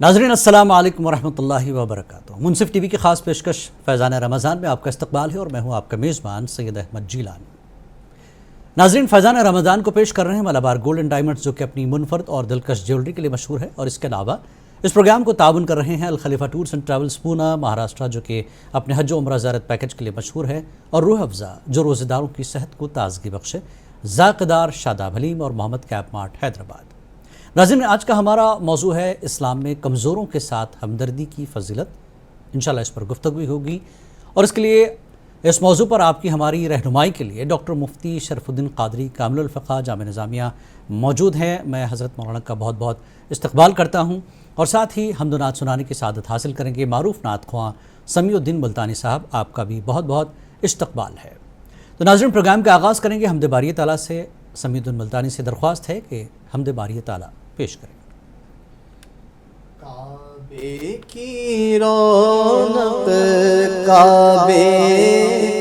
ناظرین السلام علیکم ورحمۃ اللہ وبرکاتہ۔ منصف ٹی وی کی خاص پیشکش فیضان رمضان میں آپ کا استقبال ہے اور میں ہوں آپ کا میزبان سید احمد جیلانی۔ ناظرین، فیضان رمضان کو پیش کر رہے ہیں ملابار گولڈ اینڈ ڈائمنڈز، جو کہ اپنی منفرد اور دلکش جیولری کے لیے مشہور ہے، اور اس کے علاوہ اس پروگرام کو تعاون کر رہے ہیں الخلیفہ ٹورز اینڈ ٹریولز پونا مہاراشٹرا، جو کہ اپنے حج و عمرہ زیارت پیکج کے لیے مشہور ہے، اور روح افزا جو روزے داروں کی صحت کو تازگی بخشے، ذائقہ دار شاداب حلیم اور محمد کیب مارٹ حیدرآباد۔ ناظرین، آج کا ہمارا موضوع ہے اسلام میں کمزوروں کے ساتھ ہمدردی کی فضیلت۔ انشاءاللہ اس پر گفتگو ہوگی، اور اس کے لیے اس موضوع پر آپ کی ہماری رہنمائی کے لیے ڈاکٹر مفتی شرف الدین قادری کامل الفقہ جامعہ نظامیہ موجود ہیں۔ میں حضرت مولانا کا بہت بہت استقبال کرتا ہوں، اور ساتھ ہی حمد و نعت سنانے کی سعادت حاصل کریں گے معروف نعت خواں سمیع الدین ملتانی صاحب، آپ کا بھی بہت بہت استقبال ہے۔ تو ناظرین، پروگرام کا آغاز کریں گے حمد باری تعالیٰ سے۔ سمیع الدین ملتانی سے درخواست ہے کہ حمد باری تعالیٰ پیش کریں۔ کعبے کی رونق، کعبے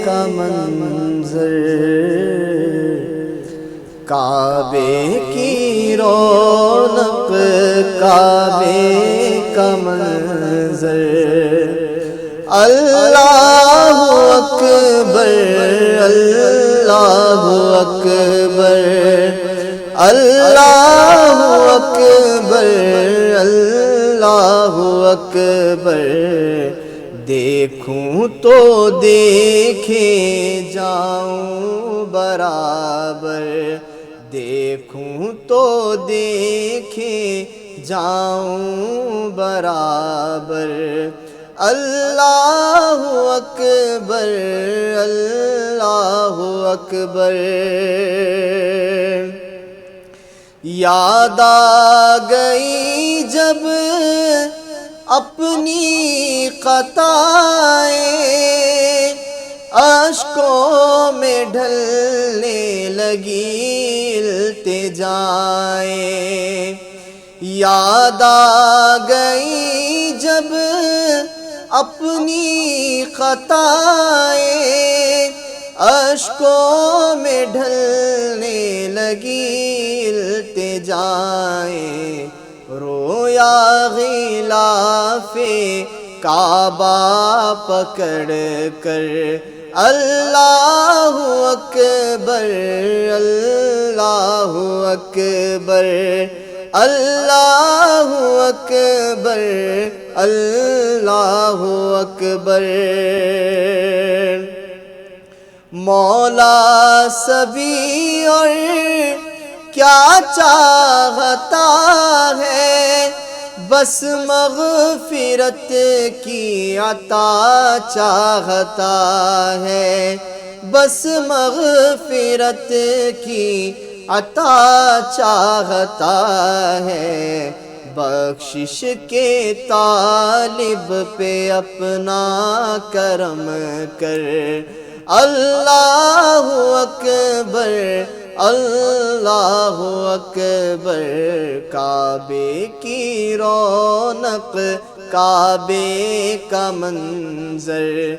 کا منظر، کعبے کی رونق، کعبے کا منظر، اللہ اکبر، اللہ اکبر، اللہ اکبر، اللہ اکبر، دیکھوں تو دیکھے جاؤں برابر، دیکھوں تو دیکھے جاؤں برابر، اللہ اکبر، اللہ اکبر۔ یاد آ گئی جب اپنی خطائیں، اشکوں میں ڈھلنے لگی التجائیں، یاد آ گئی جب اپنی خطائیں، اشکوں میں ڈھلنے لگی التجائیں، رویا غلاف کعبہ پکڑ کر، اللہ اکبر، اللہ اکبر، اللہ اکبر، اللہ اکبر۔ مولا سبھی اور کیا چاہتا ہے، بس مغفرت کی عطا چاہتا ہے، بس مغفرت کی عطا چاہتا ہے، بخشش کے طالب پہ اپنا کرم کر، اللہ اکبر، اللہ اکبر۔ کعبے کی رونق، کعبے کا منظر،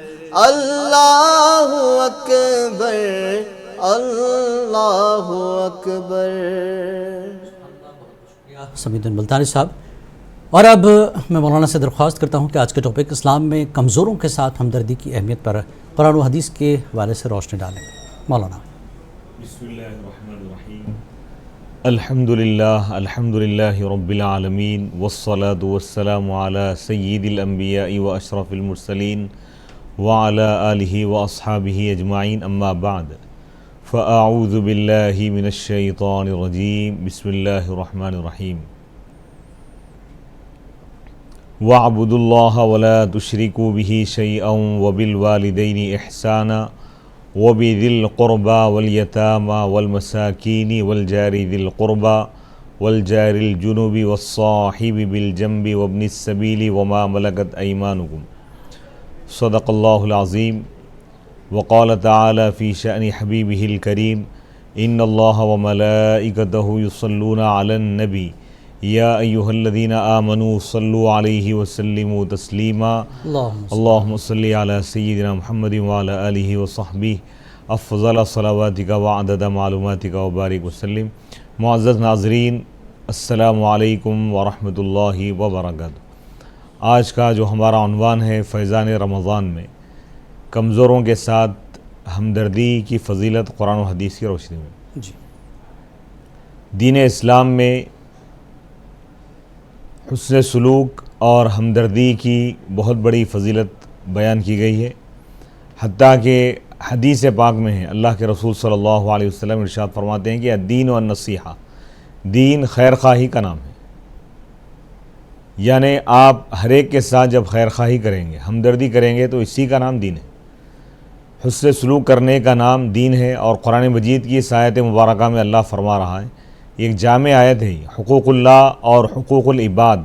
اللہ اکبر، اللہ اکبر۔ سمیع الدین ملتانی صاحب، اور اب میں مولانا سے درخواست کرتا ہوں کہ آج کے ٹاپک اسلام میں کمزوروں کے ساتھ ہمدردی کی اہمیت پر قرآن و حدیث کے حوالے سے روشنی ڈالیں۔ مولانا۔ بسم اللہ الرحمن الرحیم، الحمدللہ رب العالمین، والصلاة والسلام علی سید الانبیاء و اشرف المرسلین وعلی آلہ و اصحابہ اجمعین، اما بعد، فاعوذ باللہ من الشیطان الرجیم، بسم اللہ الرحمن الرحیم۔ وَاعْبُدُوا اللَّهَ وَلَا تُشْرِكُوا بِهِ شَيْئًا وَبِالْوَالِدَيْنِ إِحْسَانًا وَبِذِي الْقُرْبَى وَالْيَتَامَى وَالْمَسَاكِينِ وَالْجَارِ ذِي الْقُرْبَى وَالْجَارِ الْجُنُبِ وَالصَّاحِبِ بِالْجَنبِ وَابْنِ السَّبِيلِ وَمَا مَلَكَتْ أَيْمَانُكُمْ، صدق اللہ العظیم۔ وقال تعالی فی شأن حبیبہ الکریم، ان اللہ وملائکتہ یصلون علی النبی یا ایہا الذین آمنوا صلوا علیہ وسلموا تسلیما، اللہم صلی علی سیدنا محمد وعلی آلہ وصحبہ افضل صلواتک وعدد معلوماتک وبارک وسلم۔ معزز ناظرین، السلام علیکم ورحمۃ اللہ وبرکاتہ۔ آج کا جو ہمارا عنوان ہے فیضان رمضان میں کمزوروں کے ساتھ ہمدردی کی فضیلت قرآن و حدیث کی روشنی میں۔ جی دین اسلام میں حسن سلوک اور ہمدردی کی بہت بڑی فضیلت بیان کی گئی ہے، حتیٰ کہ حدیث پاک میں ہے اللہ کے رسول صلی اللہ علیہ وسلم ارشاد فرماتے ہیں کہ الدین والنصیحہ، دین خیر خواہی کا نام ہے، یعنی آپ ہر ایک کے ساتھ جب خیر خواہی کریں گے، ہمدردی کریں گے تو اسی کا نام دین ہے، حسن سلوک کرنے کا نام دین ہے۔ اور قرآن مجید کی اس آیت مبارکہ میں اللہ فرما رہا ہے، ایک جامع آیت ہے، حقوق اللہ اور حقوق العباد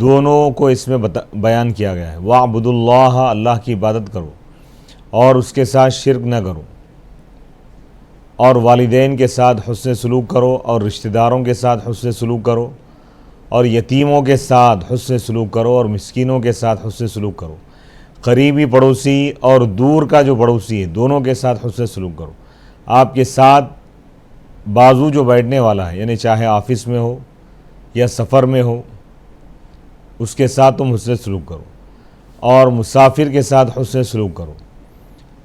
دونوں کو اس میں بیان کیا گیا ہے۔ وَاعْبُدُوا اللَّهَ، اللہ کی عبادت کرو اور اس کے ساتھ شرک نہ کرو، اور والدین کے ساتھ حسن سلوک کرو، اور رشتہ داروں کے ساتھ حسن سلوک کرو، اور یتیموں کے ساتھ حسن سلوک کرو، اور مسکینوں کے ساتھ حسن سلوک کرو، قریبی پڑوسی اور دور کا جو پڑوسی ہے دونوں کے ساتھ حسن سلوک کرو۔ آپ کے ساتھ بازو جو بیٹھنے والا ہے، یعنی چاہے آفس میں ہو یا سفر میں ہو، اس کے ساتھ تم حسن سلوک کرو، اور مسافر کے ساتھ حسن سلوک کرو،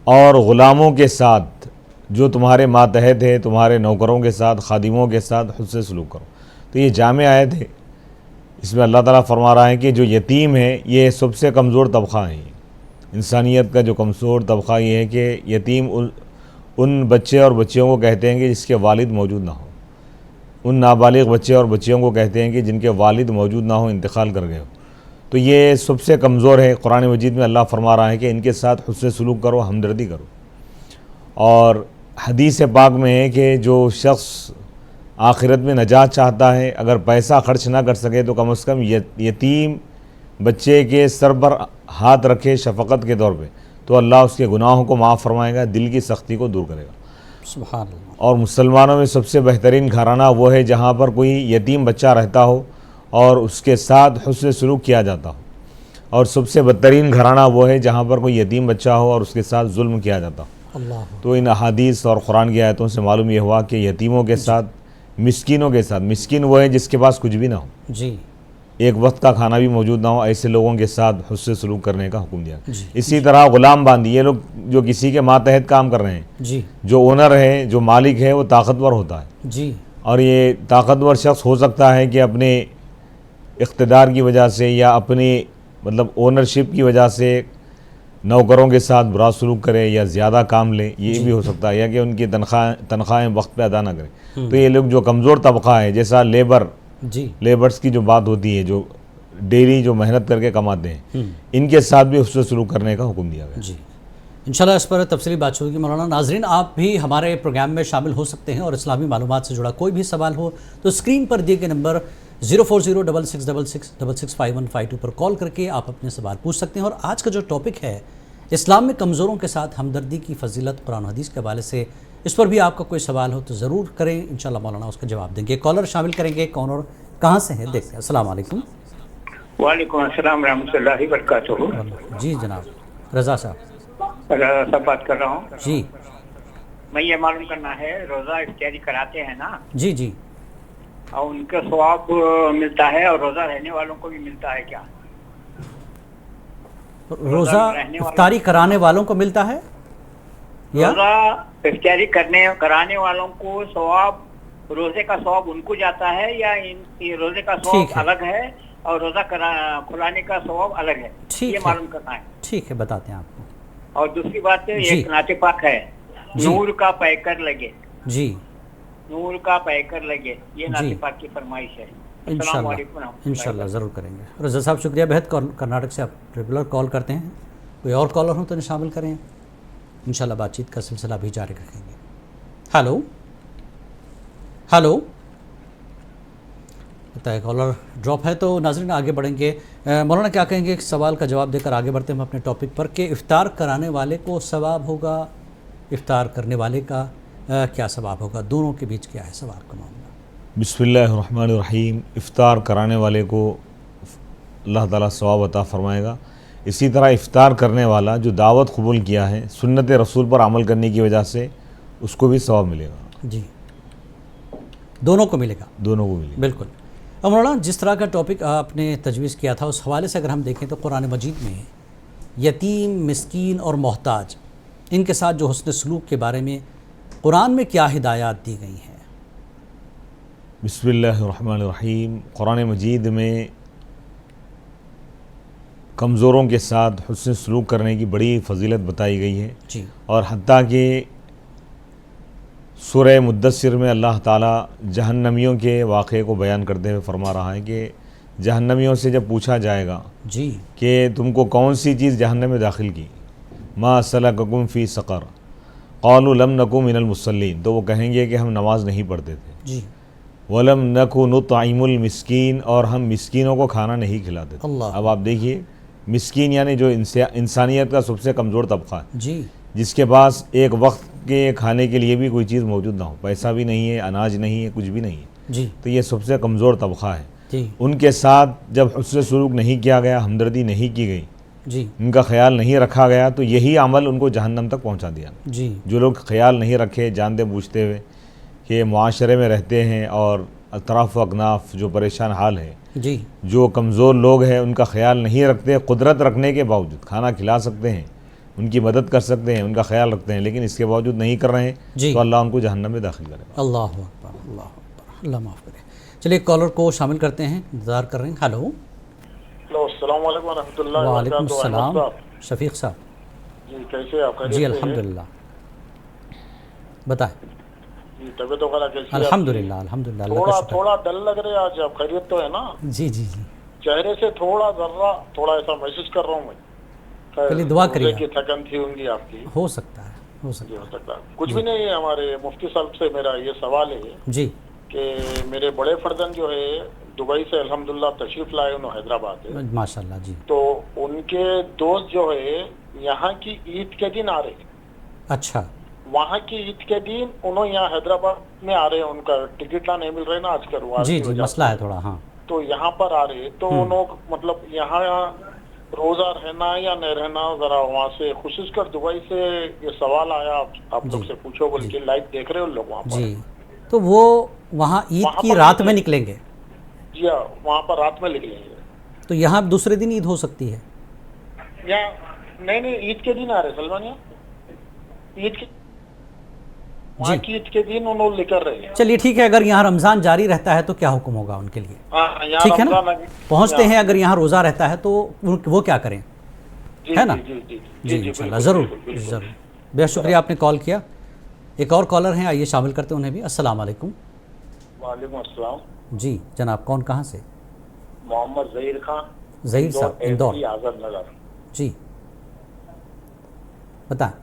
اور غلاموں کے ساتھ جو تمہارے ماتحت ہے، تمہارے نوکروں کے ساتھ، خادموں کے ساتھ حسن سلوک کرو۔ تو یہ جامع آیت ہے، اس میں اللہ تعالیٰ فرما رہا ہے کہ جو یتیم ہے یہ سب سے کمزور طبقہ ہے، انسانیت کا جو کمزور طبقہ یہ ہے کہ یتیم ان بچے اور بچیوں کو کہتے ہیں کہ جس کے والد موجود نہ ہو، ان نابالغ بچے اور بچیوں کو کہتے ہیں کہ جن کے والد موجود نہ ہو، انتقال کر گئے ہو، تو یہ سب سے کمزور ہے۔ قرآن مجید میں اللہ فرما رہا ہے کہ ان کے ساتھ حسن سلوک کرو، ہمدردی کرو۔ اور حدیث پاک میں ہے کہ جو شخص آخرت میں نجات چاہتا ہے، اگر پیسہ خرچ نہ کر سکے تو کم از کم یتیم بچے کے سر پر ہاتھ رکھے شفقت کے طور پہ، تو اللہ اس کے گناہوں کو معاف فرمائے گا، دل کی سختی کو دور کرے گا۔ سبحان اللہ۔ اور مسلمانوں میں سب سے بہترین گھرانہ وہ ہے جہاں پر کوئی یتیم بچہ رہتا ہو اور اس کے ساتھ حسن سلوک کیا جاتا ہو، اور سب سے بدترین گھرانہ وہ ہے جہاں پر کوئی یتیم بچہ ہو اور اس کے ساتھ ظلم کیا جاتا ہو۔ اللہ تو ان احادیث اور قرآن کی آیتوں سے معلوم یہ ہوا کہ یتیموں کے ساتھ، مسکینوں کے ساتھ، مسکین وہ ہے جس کے پاس کچھ بھی نہ ہو، جی ایک وقت کا کھانا بھی موجود نہ ہو، ایسے لوگوں کے ساتھ حسن سلوک کرنے کا حکم دیا۔ جی اسی طرح غلام باندھی، یہ لوگ جو کسی کے ماتحت کام کر رہے ہیں، جی جو اونر ہے، جو مالک ہے، وہ طاقتور ہوتا ہے، جی اور یہ طاقتور شخص ہو سکتا ہے کہ اپنے اقتدار کی وجہ سے یا اپنی اونرشپ کی وجہ سے نوکروں کے ساتھ برا سلوک کرے یا زیادہ کام لے، یہ بھی ہو سکتا ہے، یا کہ ان کی تنخواہیں وقت پہ ادا نہ کرے۔ تو یہ لوگ جو کمزور طبقہ ہے، جیسا جی لیبرز کی جو بات ہوتی ہے، جو ڈیلی جو محنت کر کے کماتے ہیں، ان کے ساتھ بھی حسن سلوک کرنے کا حکم دیا گیا۔ جی انشاءاللہ اس پر تفصیلی بات ہوگی مولانا۔ ناظرین آپ بھی ہمارے پروگرام میں شامل ہو سکتے ہیں، اور اسلامی معلومات سے جڑا کوئی بھی سوال ہو تو اسکرین پر دیے گئے نمبر 04066665152 پر کال کر کے آپ اپنے سوال پوچھ سکتے ہیں۔ اور آج کا جو ٹاپک ہے اسلام میں کمزوروں کے ساتھ ہمدردی کی فضیلت قرآن و حدیث کے حوالے سے، اس پر بھی آپ کا کوئی سوال ہو تو ضرور کریں، انشاءاللہ مولانا اس کا جواب دیں گے۔ کالر شامل کریں گے، کون اور کہاں سے ہیں دیکھتے ہیں۔ السلام علیکم۔ وعلیکم السلام ورحمۃ اللہ وبرکاتہ۔ جی جناب رضا صاحب۔ رضا صاحب بات کر رہا ہوں۔ جی میں یہ معلوم کرنا ہے، روزہ افطاری کراتے ہیں نا، جی جی اور ان کا ثواب ملتا ہے اور روزہ رہنے والوں کو بھی ملتا ہے کیا؟ روزہ افطاری کرانے والوں کو ملتا ہے یا روزہ افطاری کرانے والوں کو ثواب، روزے کا ثواب ان کو جاتا ہے، یا روزے کا ثواب الگ ہے اور روزہ کھلانے کا ثواب الگ ہے؟ یہ معلوم کرنا ہے۔ ٹھیک ہے، بتاتے ہیں آپ کو۔ اور دوسری بات ایک نعت پاک ہے، نور کا پیکر لگے، جی نور کا پیکر لگے، یہ نعت پاک کی فرمائش ہے۔ السلام علیکم۔ انشاءاللہ ضرور کریں گے۔ رضا صاحب شکریہ بہت، کرناٹک سے آپ ریگولر کال کرتے ہیں، کوئی اور کالر ہوں تو انہیں شامل کریں، انشاءاللہ بات چیت کا سلسلہ بھی جاری رکھیں گے۔ ہیلو ہیلو، بتائے کالر ڈراپ ہے تو ناظرین آگے بڑھیں گے۔ مولانا کیا کہیں گے ایک سوال کا جواب دے کر آگے بڑھتے ہیں ہم اپنے ٹاپک پر، کہ افطار کرانے والے کو ثواب ہوگا، افطار کرنے والے کا کیا ثواب ہوگا، دونوں کے بیچ کیا ہے ثواب کا معاملہ؟ بسم اللہ الرحمن الرحیم۔ افطار کرانے والے کو اللہ تعالیٰ ثواب عطا فرمائے گا، اسی طرح افطار کرنے والا جو دعوت قبول کیا ہے سنت رسول پر عمل کرنے کی وجہ سے، اس کو بھی ثواب ملے گا۔ جی دونوں کو ملے گا، دونوں کو ملے گا۔ بالکل۔ اب مولانا جس طرح کا ٹاپک آپ نے تجویز کیا تھا اس حوالے سے اگر ہم دیکھیں تو قرآن مجید میں یتیم، مسکین اور محتاج ان کے ساتھ جو حسن سلوک کے بارے میں قرآن میں کیا ہدایات دی گئی ہیں؟ بسم اللہ الرحمن الرحیم۔ قرآن مجید میں کمزوروں کے ساتھ حسن سلوک کرنے کی بڑی فضیلت بتائی گئی ہے جی، اور حتیٰ کہ سورہ مدثر میں اللہ تعالیٰ جہنمیوں کے واقعے کو بیان کرتے ہوئے فرما رہا ہے کہ جہنمیوں سے جب پوچھا جائے گا جی، کہ تم کو کون سی چیز جہنم میں داخل کی، ما سلککم فی سقر قالوا لم نکو من المصلین، تو وہ کہیں گے کہ ہم نماز نہیں پڑھتے تھے، جی، ولم نکو نطعم المسکین، اور ہم مسکینوں کو کھانا نہیں کھلاتے تھے۔ اللہ۔ اب آپ دیکھیے مسکین یعنی جو انسانیت کا سب سے کمزور طبقہ ہے، جی، جس کے پاس ایک وقت کے کھانے کے لیے بھی کوئی چیز موجود نہ ہو، پیسہ بھی نہیں ہے، اناج نہیں ہے، کچھ بھی نہیں ہے، جی، تو یہ سب سے کمزور طبقہ ہے۔ جی، ان کے ساتھ جب حسن سلوک نہیں کیا گیا، ہمدردی نہیں کی گئی، جی، ان کا خیال نہیں رکھا گیا، تو یہی عمل ان کو جہنم تک پہنچا دیا۔ جی، جو لوگ خیال نہیں رکھے جانتے بوجھتے ہوئے کہ معاشرے میں رہتے ہیں اور اطراف و اکناف جو پریشان حال ہے، جی، جو کمزور لوگ ہیں ان کا خیال نہیں رکھتے، قدرت رکھنے کے باوجود کھانا کھلا سکتے ہیں، ان کی مدد کر سکتے ہیں، ان کا خیال رکھتے ہیں، لیکن اس کے باوجود نہیں کر رہے ہیں، جی، تو اللہ ان کو جہنم میں داخل کرے گا۔ اللہ اکبر، اللہ اکبر، اللہ معاف کرے۔ چلیے ایک کالر کو شامل کرتے ہیں، انتظار کر رہے ہیں۔ ہلو، السلام علیکم ورحمۃ اللہ وعلیکم وبرکاتہ۔ السلام، احمد صاحب، شفیق صاحب، جی کیسے آپ؟ خیریت جی سے ہیں؟ الحمدللہ، بتائیں۔ جی طبیعت وغیرہ کیسی ہے؟ الحمدللہ، الحمدللہ، اللہ کا تھوڑا شکر۔ تھوڑا ڈل لگ رہے ہیں آج آپ، خیریت تو ہے نا؟ جی، جی، جی، چہرے سے تھوڑا ذرہ تھوڑا ایسا محسوس کر رہا ہوں میں۔ چلیے دعا کریے روزے کی تھکن تھی ہوں گی آپ کی، ہو سکتا ہے، ہو جی سکتا ہو سکتا ہے۔ کچھ بھی نہیں ہے، ہمارے مفتی صاحب سے میرا یہ سوال ہے ہے۔ جی، کہ میرے بڑے فرزند جو ہے دبئی سے الحمدللہ تشریف لائے، انہوں حیدرآباد ہے، ماشاءاللہ، جی، تو ان کے دوست جو ہے یہاں کی عید کے دن آ رہے ہیں، اچھا، وہاں کی عید کے دن انہوں یہاں حیدرآباد میں آ رہے ہیں، ان کا ٹکٹ نہیں مل رہے نا آج کل، وہاں جی، کی جی، وجہ مسئلہ سے۔ ہے تھوڑا، ہاں، تو یہاں پر آ رہے تو انہوں مطلب یہاں روزہ رہنا یا نہیں رہنا، ذرا وہاں سے خصوص کر دبئی سے یہ سوال آیا، آپ لوگ سے پوچھو بول کے، لائیو دیکھ رہے ہو لوگ وہاں پر؟ جی، تو وہ وہاں عید وہاں کی پر رات میں نکلیں گے، جی ہاں، وہاں پر رات میں نکلیں گے، تو یہاں دوسرے دن عید ہو سکتی ہے؟ یا نہیں عید کے دن آ رہے سلمان، عید کے وہاں کی عید کے دن انہوں نکل رہے ہیں۔ چلیے ٹھیک ہے، اگر یہاں رمضان جاری رہتا ہے تو کیا حکم ہوگا ان کے لیے؟ ہاں، یہاں ٹھیک ہے نا، رمضان پہنچتے ہیں، اگر یہاں روزہ رہتا ہے تو وہ کیا کریں، جی ہے نا؟ جی جی جی انشاءاللہ، ضرور ضرور، بہت شکریہ آپ نے کال کیا۔ ایک اور کالر ہیں، آئیے شامل کرتے ہیں انہیں بھی۔ السلام علیکم۔ وعلیکم السلام، جی جناب، کون کہاں سے؟ محمد ظہیر خان، ظہیر صاحب، اندور، آزاد نگر۔ جی بتائیں،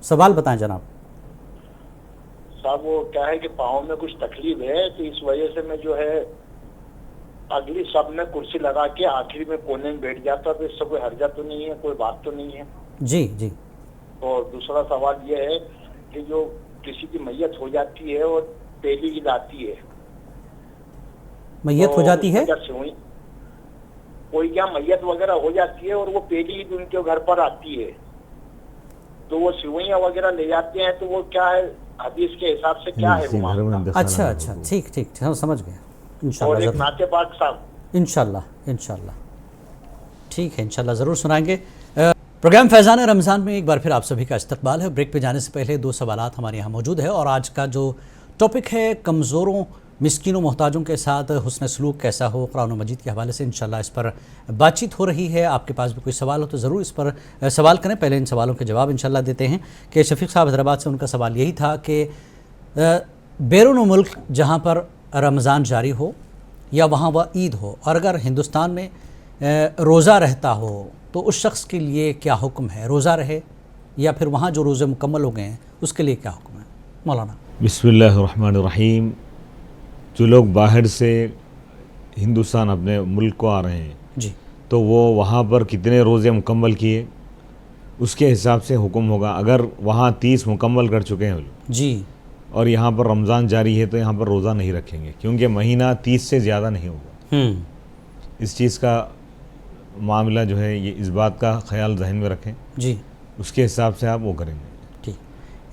سوال بتائیں جناب۔ صاحب وہ کیا ہے کہ پاؤں میں کچھ تکلیف ہے، تو اس وجہ سے میں جو ہے اگلی سب میں کرسی لگا کے آخری میں کونے میں بیٹھ جاتا، تو اس سے کوئی حرجہ تو نہیں ہے، کوئی بات تو نہیں ہے؟ جی، جی، اور دوسرا سوال یہ ہے کہ جو کسی کی میت ہو جاتی ہے اور پیلی عید آتی ہے، میت ہو جاتی ہے، کوئی کیا میت وغیرہ ہو جاتی ہے اور وہ پیلی عید ان کے گھر پر آتی ہے، تو وہ سوئیاں وغیرہ لے جاتے ہیں، تو وہ کیا ہے حدیث کے حساب سے کیا ہے وہ معاملہ؟ اچھا اچھا، ٹھیک ٹھیک، سمجھ گیا، اور انشاءاللہ ایک ضرور، نعت پاک صاحب، انشاءاللہ انشاءاللہ، ٹھیک ہے، انشاءاللہ ضرور سنائیں گے۔ پروگرام فیضان رمضان میں ایک بار پھر آپ سبھی کا استقبال ہے۔ بریک پہ جانے سے پہلے دو سوالات ہمارے یہاں موجود ہے، اور آج کا جو ٹاپک ہے کمزوروں، مسکینوں، محتاجوں کے ساتھ حسن سلوک کیسا ہو، قرآن و مجید کے حوالے سے انشاءاللہ اس پر بات چیت ہو رہی ہے۔ آپ کے پاس بھی کوئی سوال ہو تو ضرور اس پر سوال کریں۔ پہلے ان سوالوں کے جواب انشاءاللہ دیتے ہیں کہ شفیق صاحب حیدرآباد سے، ان کا سوال یہی تھا کہ بیرون ملک جہاں پر رمضان جاری ہو یا وہاں وہ عید ہو، اور اگر ہندوستان میں روزہ رہتا ہو تو اس شخص کے لیے کیا حکم ہے؟ روزہ رہے یا پھر وہاں جو روزے مکمل ہو گئے ہیں اس کے لیے کیا حکم ہے مولانا؟ بسم اللہ الرحمن الرحیم۔ جو لوگ باہر سے ہندوستان اپنے ملک کو آ رہے ہیں، جی، تو وہ وہاں پر کتنے روزے مکمل کیے اس کے حساب سے حکم ہوگا۔ اگر وہاں 30 مکمل کر چکے ہیں جی، اور یہاں پر رمضان جاری ہے تو یہاں پر روزہ نہیں رکھیں گے، کیونکہ مہینہ 30 سے زیادہ نہیں ہوگا۔ اس چیز کا معاملہ جو ہے، یہ اس بات کا خیال ذہن میں رکھیں، جی، اس کے حساب سے آپ وہ کریں گے۔ ٹھیک،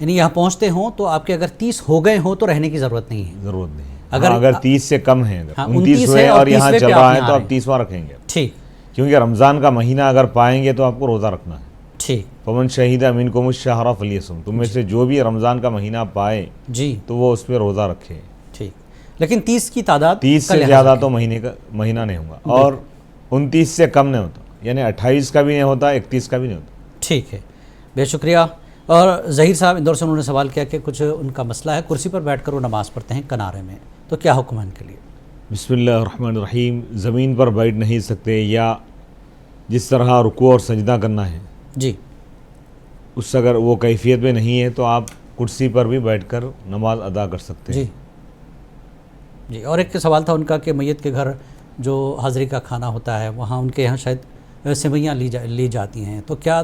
یعنی یہاں پہنچتے ہوں تو آپ کے اگر 30 ہو گئے ہوں تو رہنے کی ضرورت نہیں ہے؟ ضرورت نہیں ہے۔ اگر 30 سے کم ہیں، اگر 29 ہے ہے اور یہاں 30ویں چل پہ رہا آپ ہے یہاں تو آ آپ 30واں رکھیں گے، ٹھیک کیونکہ رمضان کا مہینہ اگر پائیں گے تو آپ کو روزہ رکھنا ہے. ٹھیک فمن شہید منکم الشہر فلیصم، تم میں سے جو بھی رمضان کا مہینہ پائے جی تو وہ اس پہ روزہ رکھے. ٹھیک. لیکن 30 کی تعداد 30 کا سے لحاظ زیادہ رکھیں. تو مہینہ نہیں ہوگا، اور 29 سے کم نہیں ہوتا، یعنی 28 کا بھی نہیں ہوتا، 31 کا بھی نہیں ہوتا. ٹھیک ہے، بے شکریہ. اور ظہیر صاحب اندور سے انہوں نے سوال کیا کہ کچھ ان کا مسئلہ ہے، کرسی پر بیٹھ کر وہ نماز پڑھتے ہیں کنارے میں، تو کیا حکم ہے ان کے لیے؟ بسم اللہ الرحمن الرحیم. زمین پر بیٹھ نہیں سکتے، یا جس طرح رکوع اور سجدہ کرنا ہے جی اس اگر وہ کیفیت میں نہیں ہے تو آپ کرسی پر بھی بیٹھ کر نماز ادا کر سکتے ہیں. جی جی. اور ایک سوال تھا ان کا کہ میت کے گھر جو حاضری کا کھانا ہوتا ہے وہاں ان کے یہاں شاید سوئیاں لی جاتی ہیں، تو کیا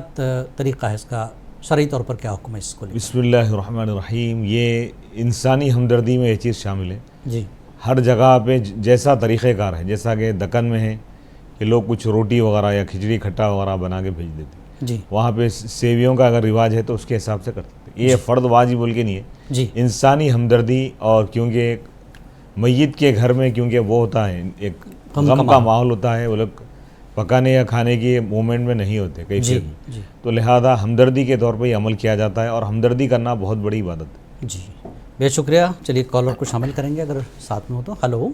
طریقہ ہے اس کا، شرعی طور پر کیا حکم ہے اس کو لے؟ بسم اللہ الرحمن الرحیم. یہ انسانی ہمدردی میں یہ چیز شامل ہے. جی ہر جگہ پہ جیسا طریقہ کار ہے، جیسا کہ دکن میں ہے کہ لوگ کچھ روٹی وغیرہ یا کھچڑی کھٹا وغیرہ بنا کے بھیج دیتے ہیں، جی وہاں پہ سیویوں کا اگر رواج ہے تو اس کے حساب سے کرتے ہیں. یہ فرض واجب بول کے نہیں ہے، جی انسانی ہمدردی. اور کیونکہ ایک میت کے گھر میں کیونکہ وہ ہوتا ہے ایک غم کا ماحول ہوتا ہے، وہ لوگ پکانے یا کھانے کی مومنٹ میں نہیں ہوتے کیفیت میں، جی تو لہذا ہمدردی کے طور پہ یہ عمل کیا جاتا ہے، اور ہمدردی کرنا بہت بڑی عبادت ہے. جی. بے شکریہ. چلیے کالر کو شامل کریں گے اگر ساتھ میں ہو تو. ہلو.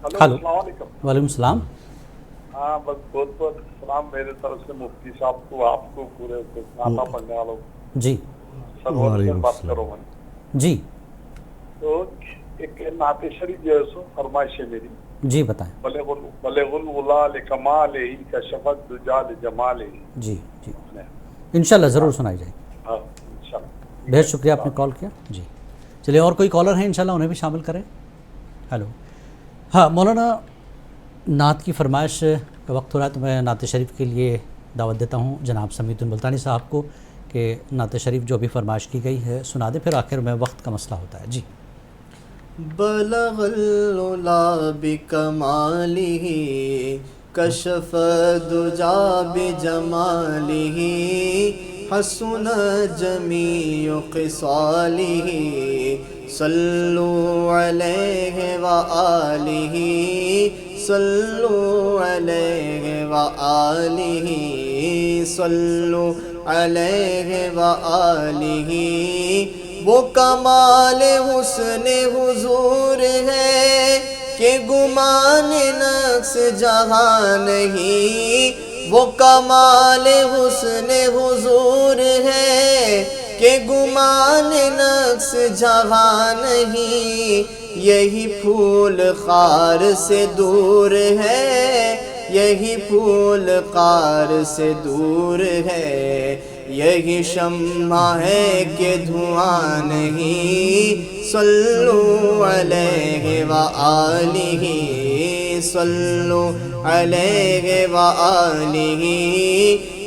السلام علیکم. وعلیکم السلام. ہاں بس بہت بہت سلام میرے طرف سے مفتی صاحب کو، آپ کو، پورے ناطا پڑھنے والوں کو. جی سرور سے بات کرو میں. جی تو ایک نعت شریف جو ہے سو فرمائش ہے میری. جی بتائیں. بلغ الولا لکمالہ کشفت دجا لجمالہ. جی جی انشاءاللہ ضرور سنائی جائے گی. ہاں انشاءاللہ. بہت شکریہ آپ نے کال کیا. جی چلیے اور کوئی کالر ہیں انشاءاللہ انہیں بھی شامل کریں. ہلو. ہاں مولانا نعت کی فرمائش کا وقت ہو رہا ہے تو میں نعت شریف کے لیے دعوت دیتا ہوں جناب سمیت الملتانی صاحب کو کہ نعت شریف جو بھی فرمائش کی گئی ہے سنا دیں، پھر آخر میں وقت کا مسئلہ ہوتا ہے. جی. بلغ العلا بکمالہ کشف الدجا بجمالہ حسن جمیع خصالہ صلو علیہ وآلہ صلو علیہ وآلہ صلو علیہ وآلہ. وہ کمال حسن حضور ہے کہ گمان نقص جہاں نہیں. وہ کمال حسن حضور ہے کہ گمان نقص جہاں نہیں. یہی پھول خار سے دور ہے، یہی پھول خار سے دور ہے. یہی شمع ہے کہ دھواں نہیں. صلو علیہ وآلہ صلو علیہ وآلہ.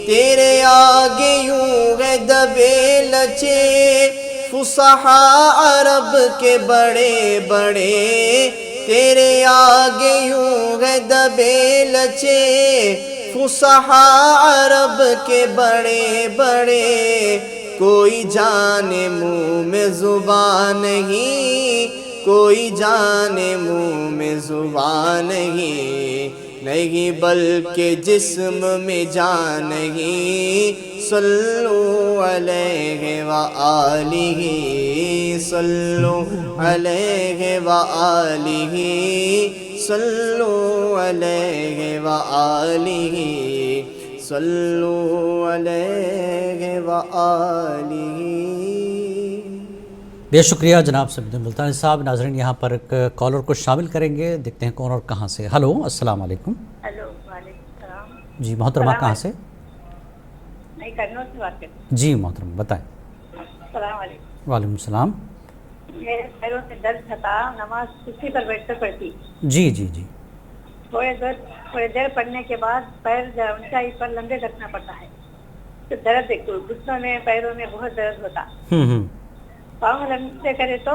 تیرے آگے یوں ہے دبے لچے فصحاء عرب کے بڑے بڑے. تیرے آگے یوں ہے دبے لچے فصحاء عرب کے بڑے بڑے. کوئی جانے منہ میں زبان نہیں، کوئی جانے منہ میں زبان نہیں بلکہ جسم میں جان نہیں. صلو علیہ وآلہ صلو علیہ وآلہ صلو علیہ وآلہ صلو علیہ وآلہ. بے شکریہ جناب سمیت الملتانی صاحب. ناظرین یہاں پر ایک کالر کو شامل کریں گے، دیکھتے ہیں کون اور کہاں سے. ہلو السلام علیکم. ہلو وعلیکم السلام. جی محترمہ کہاں سے؟ میں کرنول سے بات کرتی ہوں. جی محترمہ بتائیں. السلام علیکم. وعلیکم السلام. میرے پیروں میں درد تھا، نماز کرسی پر بیٹھ کر پڑھتی. جی جی جی تھوڑی دیر پڑھنے کے بعد پیر اونچائی پر لمبے رکھنا پڑتا ہے تو درد گھٹنوں میں پیروں میں بہت درد ہوتا. پاؤں لمبے کرے تو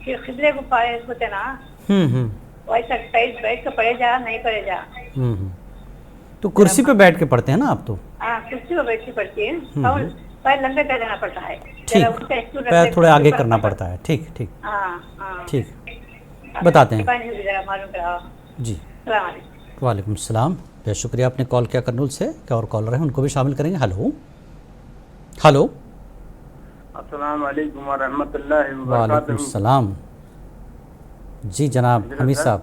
پھر خبرے کو پائے ہوتے نا، ویسا بیٹھ کے پڑے جا نہیں پڑے جا. تو کرسی پہ بیٹھ کے پڑھتے ہیں نا آپ؟ تو ہاں کرسی پہ بیٹھ کے پڑھتی ہے، پیر لمبے کر دینا پڑتا ہے. ٹھیک، پیر تھوڑے آگے کرنا پڑتا ہے. ٹھیک ٹھیک ہاں ہاں ٹھیک. بتاتے ہیں پانی بھی ذرا معلوم کراؤ. جی. السلام علیکم. وعلیکم السلام. بہت شکریہ آپ نے کال کیا کرنول سے. کیا اور کالر ہیں ان کو بھی شامل کریں گے. Hello hello. السلام علیکم ورحمۃ اللہ وعلیکم السلام. جی جناب حمید صاحب.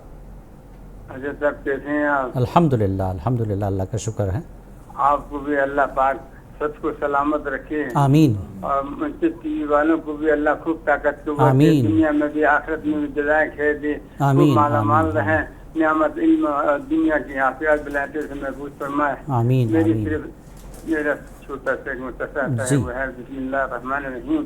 حضرت صاحب کیسے ہیں آپ؟ الحمدللہ الحمدللہ اللہ کا شکر ہے. آپ کو بھی اللہ پاک سب کو سلامت رکھے. آمین. اور منصف ٹی وی والوں کو بھی اللہ خوب طاقت کو آمین. دنیا میں بھی آخرت میں بھی جزائے خیر دے. آمین. خوب مالا مال رہیں. نعمت علم دنیا کی حافظ بلاتے سے محفوظ فرمائے. آمین. میری آمین. صرف میرا چھوٹا سا ایک مختصر جی. ہے وہ ہے بسم اللہ الرحمن الرحیم.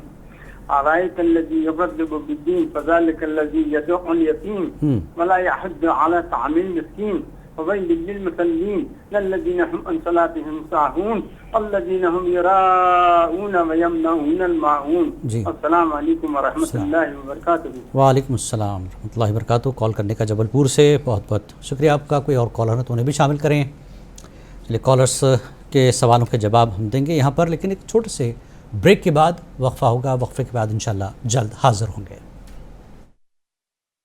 أرأيت الذي يكذب بالدين فذلك الذي يدع اليتيم ولا يحض على طعام المسكين وويل للمصلين الذين هم عن صلاتهم ساهون الذين هم يراءون ويمنعون الماعون. جی. السلام علیکم ورحمۃ اللہ وبرکاتہ. وعلیکم السلام ورحمۃ اللہ وبرکاتہ. کال کرنے کا جبل پور سے بہت بہت شکریہ آپ کا. کوئی اور کالر ہے تو انہیں بھی شامل کریں. چلیے کالرس کے سوالوں کے جواب ہم دیں گے یہاں پر، لیکن ایک چھوٹے سے بریک کے بعد وقفہ ہوگا. وقفے کے بعد انشاءاللہ جلد حاضر ہوں گے.